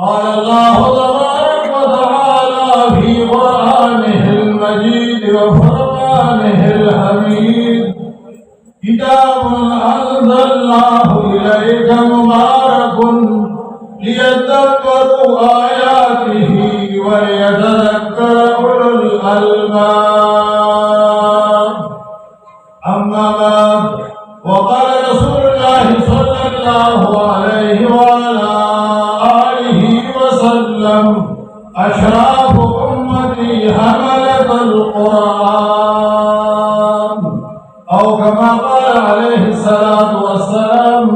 قال الله تبارك وتعالى في قرآنه المجيد وفرقانه الحميد كتاب أنزلناه إليك مبارك ليدبروا آياته وليتذكر أولو الألباب أما بعد وقال رسول الله صلى الله عليه وعلى آله وسلم أشراف أمتي حملة القرآن أو كما قال عليه الصلاة والسلام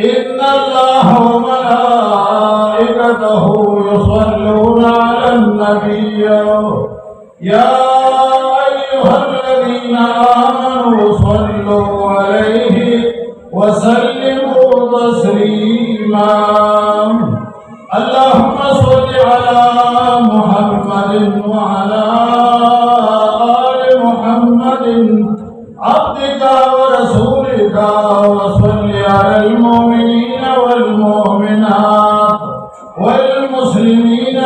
إن الله وملائكته يصلون على النبي يا أيها الذين آمنوا صلوا عليه وسلموا تسليما اللهم صل على محمد وعلى آل محمد عبدك ورسولك وصل على المؤمنين والمؤمنات والمسلمين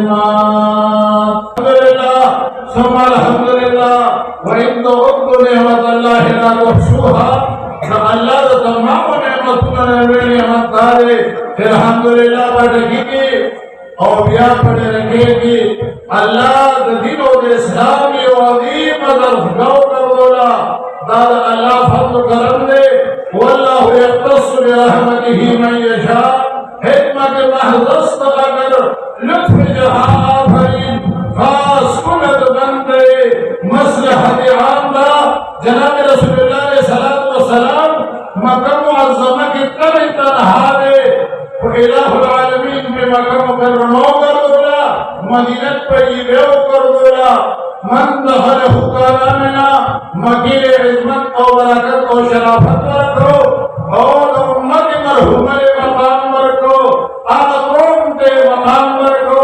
والمسلمات الحمد لله ثم الحمد لله وإن تعدوا نعمة الله لا تحصوها فالله تمام نعمتنا نعمت دارے الحمدللہ بڑھگی اور بیا پڑھ رکھے اللہ دین و اسلامی و عظیم درخواو کر دولا دار اللہ فضل کرم دے واللہ یقتص برحمته من یشاء حکمت محضست اگر لطف جہاں آفرین خاص کنت بندے مصلحت عاملہ جناب رسول اللہ علیہ السلام مکہ معظمہ کی کمی تنہا دے الہ العالمین میں مکہ مکرمہ کر دولا مدینت پر یہ کر دولا من دخلہ کارامنا مکیل عظمت و برکت و شرافت رکھو اور امت مرحوم مقام رکھو آقوم کے مقام رکھو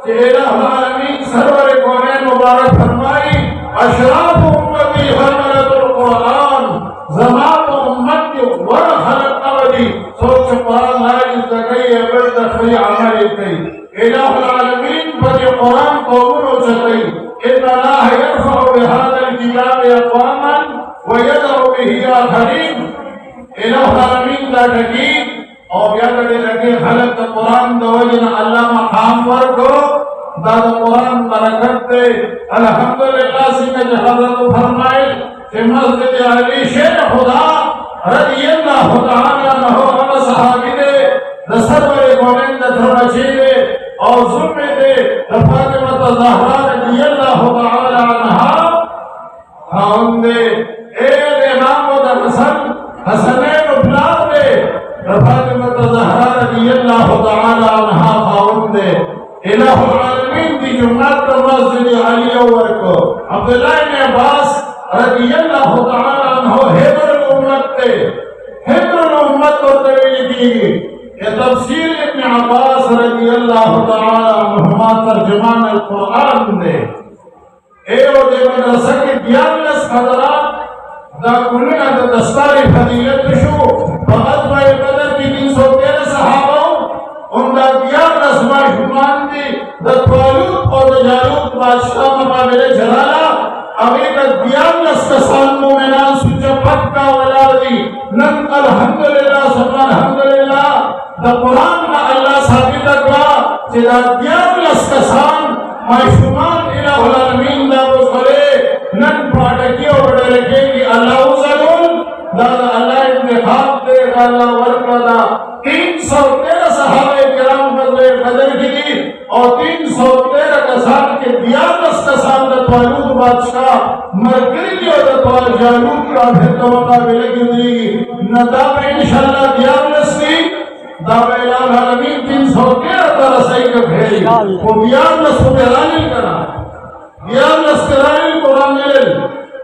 کہ الہ العالمین سرور کونین مبارک فرمائی اشراف امتی حملت القرآن زمان امت کی ورخلق قولی سوچ قرآن لائن تکی ابرد خی عملی کی الہ العالمین پر قرآن قومن چکی ان اللہ یرفع بهذا الكتاب اقواما ويدعو به آخرین الہ العالمین دا تکی اور یاد رکھے خلق قرآن دوجن اللہ مقام پر کو داد قرآن برکت دے الحمدللہ سینہ حضرت فرمائے کہ مسجد علی شیر خدا رضی اللہ تعالی عنہ ہم صحابی دے سرور کونین دھرمچی دے اور ذمہ دے فاطمہ زہرا رضی اللہ تعالی عنہ خاون دے اے امام و حسن حسنین اولاد دے فاطمہ زہرا رضی اللہ تعالی عنہ خاون دے الہ العالمین دی جمعات مسجد علی ورکو عبداللہ بن عباس رضی اللہ تعالی عنہ حیدر الامت تے حیدر الامت کو تبیل کی یہ تفسیر ابن عباس رضی اللہ تعالی عنہما ترجمان القرآن دے اے او دے مدرسہ کی دیانلس حضرات دا کننا دا دستاری فضیلت شو فقط بائی بدر کی 313 صحابہ ان دا دیانلس معشومان دی دا طالوت اور دا جالوت بادشاہ مقابل جلالہ اگر دیانلس کسان مومنان سوچا پکا ولادی نن الحمدللہ سبحان الحمدللہ دا قرآن نا اللہ ثابت اکوا چلا دیانلس کسان معشومان الہ العالمین دا بزرے نن پاٹکی اور بڑھرکے کی اللہ وزلون دا اللہ انتخاب دے دا اللہ ورکا 313 صحابہ کرام بدر کی اور 313 کسان کے دیانلس کسان دا طالوت بادشاہ مرگری اور دا جالوت کا پھر توقع ملے گی ندام انشاءاللہ دیانلس کی دعوی الہ العالمین 313 ترسائی کا پھیری وہ دیانلس کو بیرانی کرنا دیانلس کرانی قرآن ملل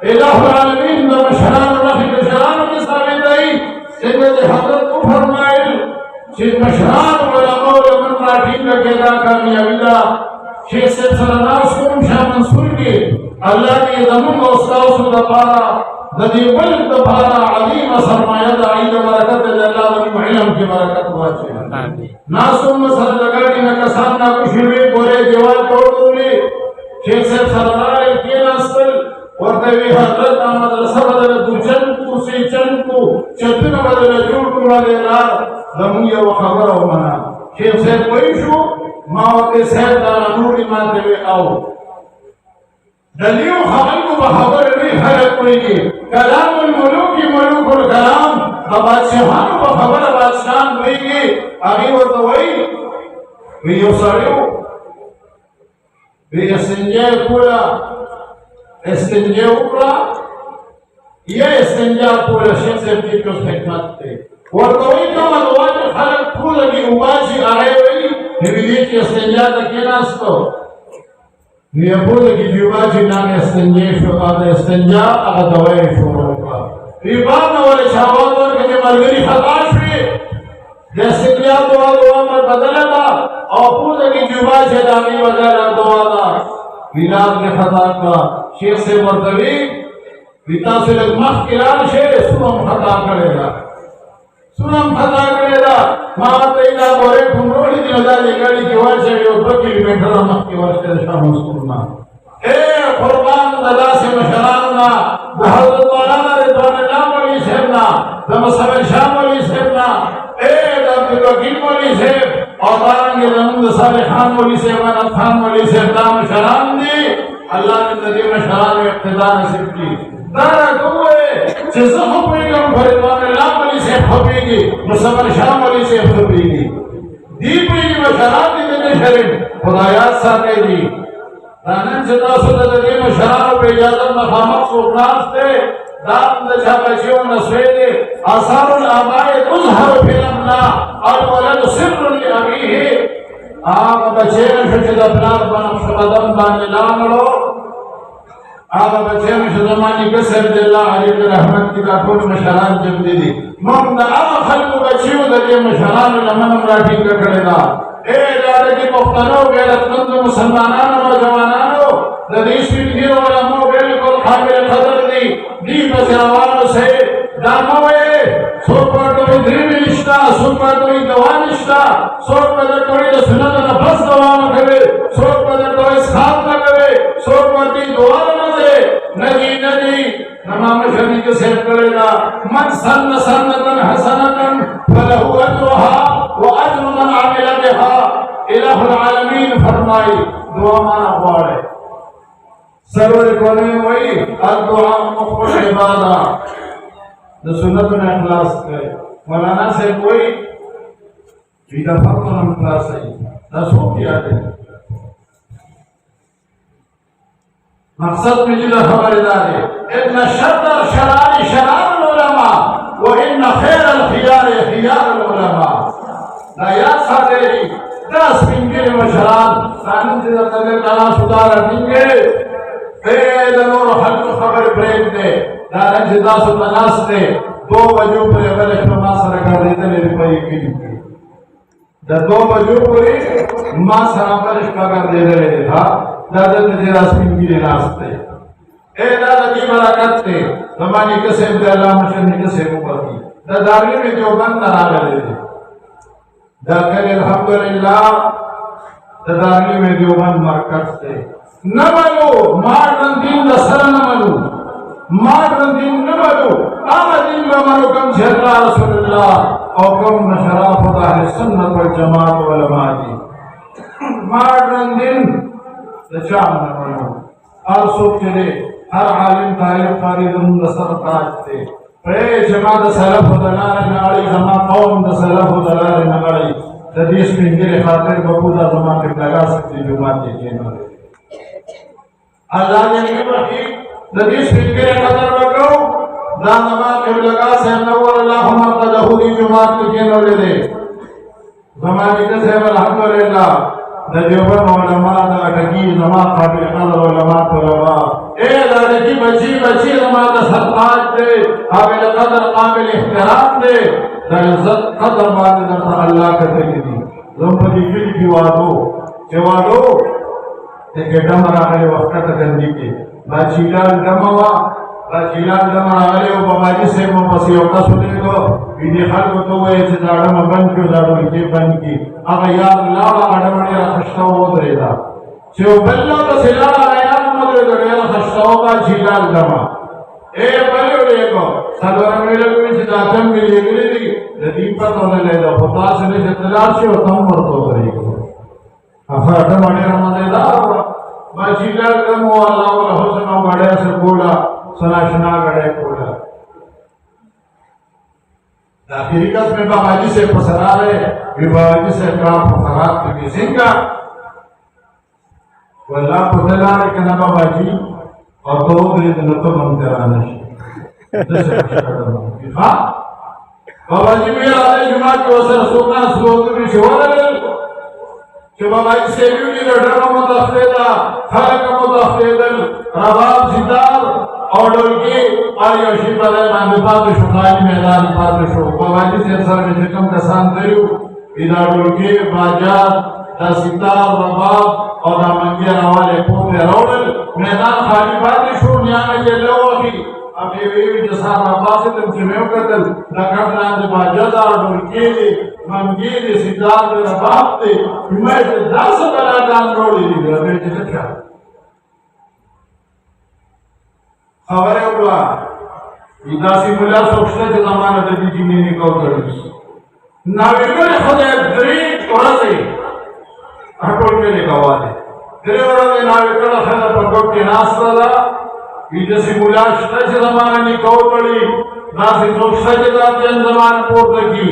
الہ العالمین دا مشہران اللہ کی مشہران کی ثابت آئی سیدت حضرت کو فرمائل شیخ مشہران علماء لمن راٹین کا کہتا کامیابی دا شیخ سید سرناس کم شاہ منصور کی اللہ کی ضمن و استاؤ سن دپارا ददी मुल्क दफारा अजीम सरमाया दाईद बरकत अल्लाह वली इल्म की बरकत वाचे नासुम सर लगाड़ी न कसाना कुशवे गोरे जवाल तोड़ूली शेख साहब सरदार के नास्ल वर्तवी हजरत मदरसा बदल दुजन कुर्सी चंकु चतुन बदल जोड़ वाले ला दमुया व खबर हो मना शेख साहब कोई शो मावते साहब दा नूरी माते वे आओ दलियों खबर को खबर भी हर कोई की कलाम मुलूक मुलूकुल कलाम बादशाहान को खबर बादशाह हुई की आगे वो तो वही वे यो सारियो वे इस्तिंजा पूरा इस्तिंजा पूरा ये इस्तिंजा पूरा शेख से की कुछ हिकमत थे वो तो वही कम अलवाज खलक फूल की उबासी आए हुई निविदी की इस्तिंजा तक ये नास्तो नियपुल की जुबाजी नाम इस्तिंजा शुकाद इस्तिंजा अगदवाई शुरुका रिबान वाले शावादों के जो मलगरी खलाश हुई जैसे क्या दुआ दुआ में बदला था और पूरे की जुबाजी दामी बदला दुआ था मिलाद के खता का शेख से मर्दवी पिता से लग मख किलान शे सुनम खता करेगा माते ना बोरे घुमरोड़ी दिलदा लेगाड़ी की वार से यो बकी बैठा मख की वार से शाम सुनना ए कुर्बान दादा से मशराना बहुत तौलाना रिदवान नाम वाली सेना दम सबर शाम वाली सेना ए अब्दुल वकील वाली से और बारंगे दमद साले खान वाली से वन खान वाली से नाम शरान दी अल्लाह ने नदी में शरान में इब्तिदा नसीब की दारा दुए जिसे खपीगा फरिदवान नाम वाली से खपीगी मुसबर शाम वाली से खपीगी दीपी में शरान दी ने शरीफ खुदायात साथे दी रानन सदा सदा दे में शरान पे इजाजत मखामत सुखनास थे दाम दशा बच्चों नस्वेदे आसारुल आबाए तुज़हर फिलमना और वलद सिर्रुल अबीही आप बच्चे ने शुचित अपनार बनफ कदम बाने लामलो आप बच्चे ने शुद्धमानी कसर दिल्ला अली के रहमत की काकुल मशरान जब दीदी ममदा अब खल्क बच्चियों दे मशरान लमन मराठी का करेगा ए लाडे की मुफ्तनो गैरतमंद मुसलमानानो नौजवानानो ददीश की गिरो लमो बिल्कुल काबिल कदर दी बजरावानो से दामोए सुपर तो द्रिविष्टा सुपर तो दवानिष्टा सुपर तो सुनत न बस दवानो करे सुपर तो साथ न करे सुपर की दुआ न दे नदी नमाम शरीक के सेट करेगा मन सन सन्नतन हसनतन फलहु अजरुहा व अजरु मन आमिल बिहा इलाहुल आलमीन फरमाई दुआ माना पड़े सरवर कोने वही दुआ मुक़बल इबादा द सुन्नत में इखलास करे मौलाना से कोई बीदा फर्क हम इखलास है दसों किया दे मकसद में जिला खबरदार है इन शर्र शरारी शरार उलमा व इन खैर अल खियार खियार उलमा दया सादेरी 10 पिंगे मशरान सानन से तले तना सुधार दिंगे नूर हल्क खबर ब्रेक दे दारन जिदा सुतनास दे 2 बजू पर अगर क्षमा सर कर देते मेरे भाई की द 2 बजू पूरी मां सरापर कर दे रहे था दादा ने रास्ते की रास्ते ए दादा की बरकत से जमाने के से अल्लाह मशन के से ऊपर की दादारी में जो बंद ना ले दाखिल अल्हम्दुलिल्लाह दादारी में जो बंद मरकज से नमलो मार्दन दिन दसर नमलो मार्दन दिन नमलो आमदीन बमरो कम शर्रा रसूलुल्लाह और कम शराफ अहले सुन्नत वल जमात व उलमा की मार्दन दिन दशाम नमलो हर सुख चले हर आलिम तालिब फारिद दसर ताज थे पे जमात सलफ दलाल नाड़ी जमा कौम द सलफ दलाल नाड़ी हदीस में मेरे खातिर बखुदा जमा के लगा सकती जुमात के न अल्लाह ने निमती हदीस में मेरे कदर रखो दानमा के लगा से नवर अल्लाह मरकदहु दी जुमात के न ले दे जमाने के से अल्हम्दुलिल्लाह दजोबन उलमा दा अटकी जमा काबिल कदर उलमा तलबा ए दादे की बची जमा दा सरताज दे काबिल कदर काबिल इहतराम दे इज्जत कदर बात दर अल्लाह करते की लंबी की वादो ते के डमरा है वक्त गंदी के बाचीला डमवा जिलान दमराले ओ बाबाजी से मो पसियो का सुने को विधि हल को तो वे से जाड़ा में बन क्यों जाड़ो के बन की अब यार लाड़ा अडमड़े खस्ता हो देगा जो बल्ला तो सिला यार मगरे गड़ेला खस्ता होगा जिलान दमा ए बल्ले लेको सदवर मेरे को से जातम के लिए गिरी दीपा तो ले लो पता से ने जतलार से कम मरतो करेगा अब अडमड़े रमदेदा बाजिलान दमो अल्लाह और हुस्न गड़े से बोला सनाशना गड़े कोड़ा दाखिरिकत में बाबाजी से पसरा रहे बाबाजी से काम फरात की सिंगा वल्ला पुतला के बाबाजी और तो दिन तो बनते रहना हाँ बाबाजी मेरा जुमा के वसर सुना स्लोक भी शोर बाबाजी से भी लड़ा मुतफेदा खलक मुतफेदल रबाब सितार और की आयोशी बले मानता तो शुक्रानी मैदान पात्र शो बाबाजी से सर में कम कसान करू इधर की बाजार द सितार रबाब और द मंगिया वाले पोते रोडल मैदान खाली पात्र शो न्याय के लोगों की अब ये जैसा रबाब से तुम चिमेव कतल लकड़ना दे बाजार और की मंगिया सितार रबाब ते मैं 10 बड़ा काम रोडी दी है जैसे क्या खबर है हुआ इदासी मुला सोचते थे जमाना जब जीने निकल कर नाविकों ने खुद एक ग्रीक थोड़ा से हटोल के लिए गवा दे तेरे वाला ने नाविकों ने खुद पकड़ के नाश्ता दा इदासी मुला सोचते जमाना निकल पड़ी नासी सोचते जाते जमाना पोत लगी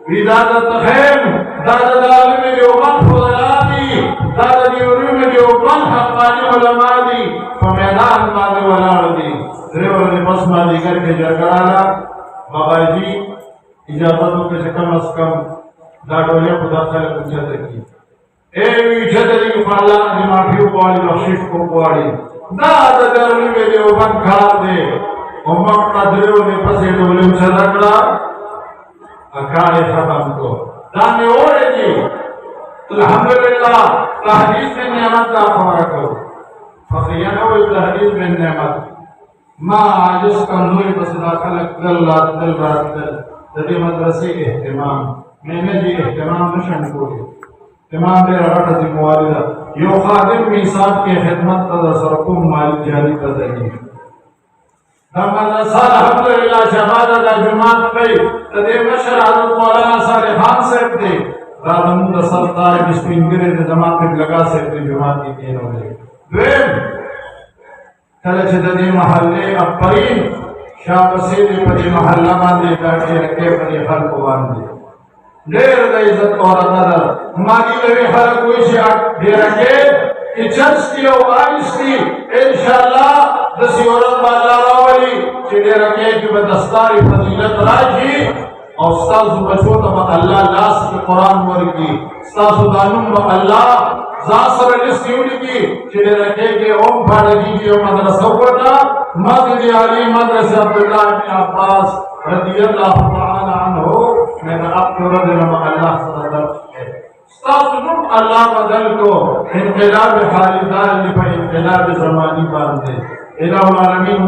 विदात तखेम दादा दाली में योगन फुलादी दादा दियोरी में योगन हक़ानी उलमादी मैदान माने वलादी ड्राइवर ने बस मादी करके जरगराला बाबाजी इजाजत के से कम दाडोले खुदा खाले पूछते की ए विजय की पाला की माफी वाली बख्शिश को वाली दादा दाली में योगन खा दे उम्मा का ड्राइवर ने पसे डोले चलकड़ा अकाले खत्म को दाने ओरे जी अल्हम्दुलिल्लाह तहदीस में नेमत का खबर को फखियानो तहदीस में नेमत मां आजिस कमजोरी बस दाखिल दिल रात दे मदरसे एहतमाम मैंने जी एहतमाम नशन को तमाम मेरा रट जिम्मेवारी यो खादिम मिसाब के खिदमत का सरकुम माल जारी कर देंगे मदरसा अल्हम्दुलिल्लाह शहादा दा जमात पे तदे मशर हजरत मौलाना साले खान साहब थे रामंद सरदार बिस्मिंगरे दे जमात पे लगा से जमात की तीन हो गए वेम तले छदे महल्ले अपरीन शाह वसीले पदे महल्ला बांधे बैठे रखे पदे हर को बांधे ढेर द इज्जत और कदर मागी लगे हर कोई से दे रखे कि जस्ती और आइस्ती इंशाअल्लाह दसी औरत बाला रावली चिड़े रखे कि बदस्तारी फजीलत राजी और उस्ताद बचो तब अल्लाह लास के कुरान वर्गी उस्ताद दानुम अल्लाह जासर लिस्यूल की चिड़े रखे कि ओम फाड़गी की मदरसा कोटा मस्जिद अली मदरसा अब्दुल्लाह इब्न अब्बास रदियल्लाहु तआला अन्हु मैं आपको रदियल्लाहु अल्लाह सल्लल्लाहु उस्ताद अल्लाह बदल को इनकलाब हालिदार ने पर इनकलाब ज़मानी बांधे इलाहुल आलमीन